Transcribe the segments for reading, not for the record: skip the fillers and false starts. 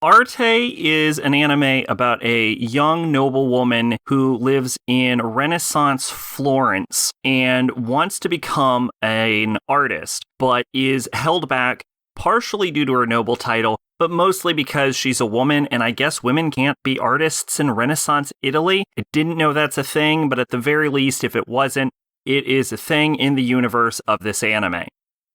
Arte is an anime about a young noblewoman who lives in Renaissance Florence and wants to become an artist, but is held back partially due to her noble title, but mostly because she's a woman, and I guess women can't be artists in Renaissance Italy. I didn't know that's a thing, but at the very least, if it wasn't, it is a thing in the universe of this anime.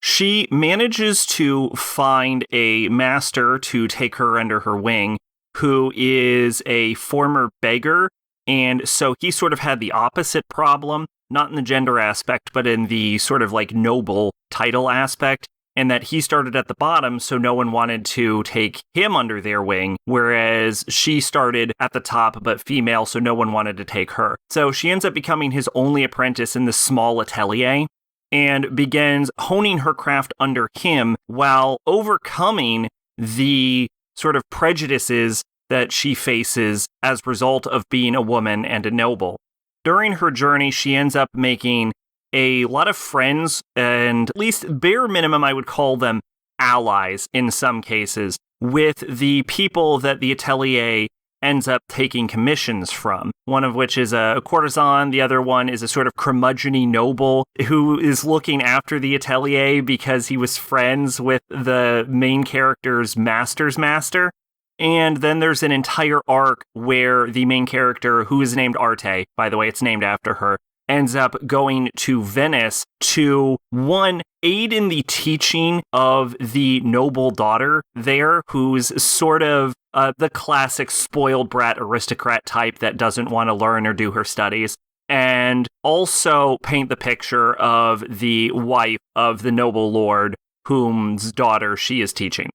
She manages to find a master to take her under her wing, who is a former beggar, and so he sort of had the opposite problem, not in the gender aspect, but in the sort of like noble title aspect, and that he started at the bottom, so no one wanted to take him under their wing, whereas she started at the top, but female, so no one wanted to take her. So she ends up becoming his only apprentice in this small atelier, and begins honing her craft under him while overcoming the sort of prejudices that she faces as a result of being a woman and a noble. During her journey, she ends up making a lot of friends, and at least bare minimum, I would call them allies in some cases, with the people that the atelier ends up taking commissions from, one of which is a courtesan, the other one is a sort of curmudgeon-y noble who is looking after the atelier because he was friends with the main character's master's master. And then there's an entire arc where the main character, who is named Arte, by the way, it's named after her, ends up going to Venice to, one, aid in the teaching of the noble daughter there, who's sort of the classic spoiled brat aristocrat type that doesn't want to learn or do her studies, and also paint the picture of the wife of the noble lord whom's daughter she is teaching.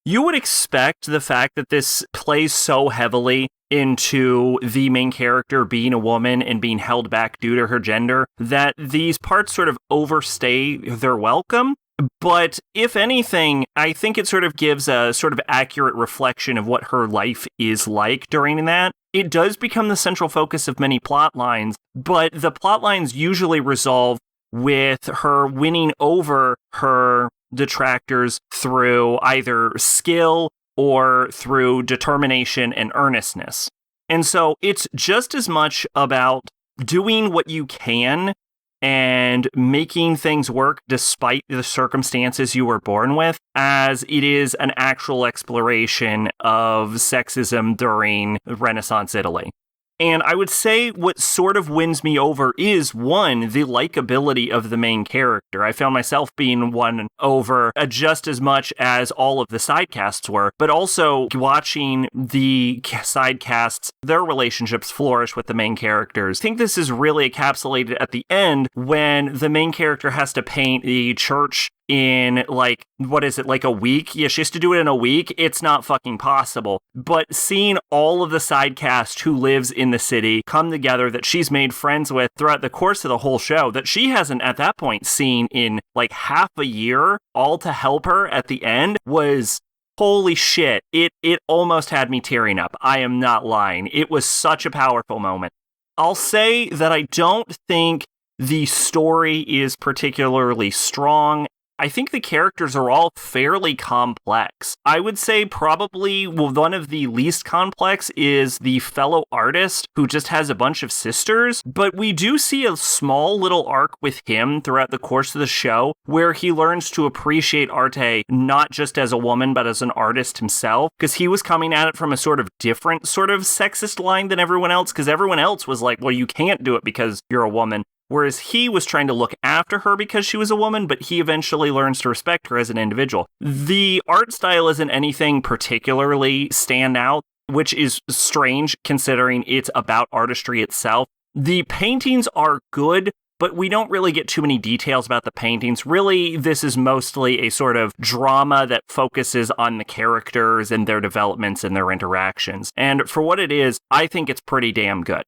You would expect the fact that this plays so heavily into the main character being a woman and being held back due to her gender that these parts sort of overstay their welcome. But if anything, I think it sort of gives a sort of accurate reflection of what her life is like during that. It does become the central focus of many plot lines, but the plot lines usually resolve with her winning over her detractors through either skill or through determination and earnestness. And so it's just as much about doing what you can and making things work despite the circumstances you were born with, as it is an actual exploration of sexism during Renaissance Italy. And I would say what sort of wins me over is, one, the likability of the main character. I found myself being won over just as much as all of the side casts were, but also watching the side casts, their relationships flourish with the main characters. I think this is really encapsulated at the end when the main character has to paint the church in, like, what is it, like a week? Yeah, she has to do it in a week. It's not fucking possible. But seeing all of the side cast who lives in the city come together that she's made friends with throughout the course of the whole show that she hasn't at that point seen in like half a year, all to help her at the end, was holy shit. It almost had me tearing up. I am not lying. It was such a powerful moment. I'll say that I don't think the story is particularly strong. I think the characters are all fairly complex. I would say probably one of the least complex is the fellow artist who just has a bunch of sisters, but we do see a small little arc with him throughout the course of the show where he learns to appreciate Arte not just as a woman but as an artist himself, because he was coming at it from a sort of different sort of sexist line than everyone else, because everyone else was like, well, you can't do it because you're a woman. Whereas he was trying to look after her because she was a woman, but he eventually learns to respect her as an individual. The art style isn't anything particularly stand out, which is strange considering it's about artistry itself. The paintings are good, but we don't really get too many details about the paintings. Really, this is mostly a sort of drama that focuses on the characters and their developments and their interactions. And for what it is, I think it's pretty damn good.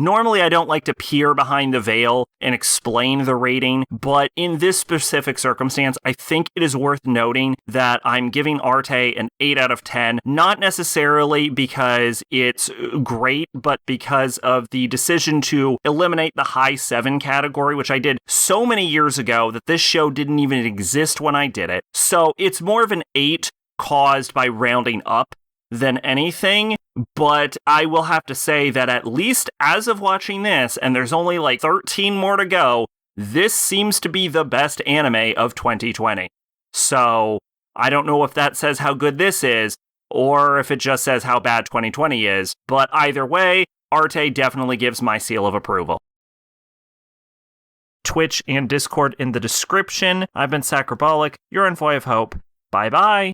Normally, I don't like to peer behind the veil and explain the rating, but in this specific circumstance, I think it is worth noting that I'm giving Arte an 8 out of 10, not necessarily because it's great, but because of the decision to eliminate the high 7 category, which I did so many years ago that this show didn't even exist when I did it. So it's more of an 8 caused by rounding up than anything, but I will have to say that at least as of watching this, and there's only like 13 more to go, this seems to be the best anime of 2020. So I don't know if that says how good this is, or if it just says how bad 2020 is, but either way, Arte definitely gives my seal of approval. Twitch and Discord in the description. I've been Sacrobolic, your envoy of hope. Bye-bye.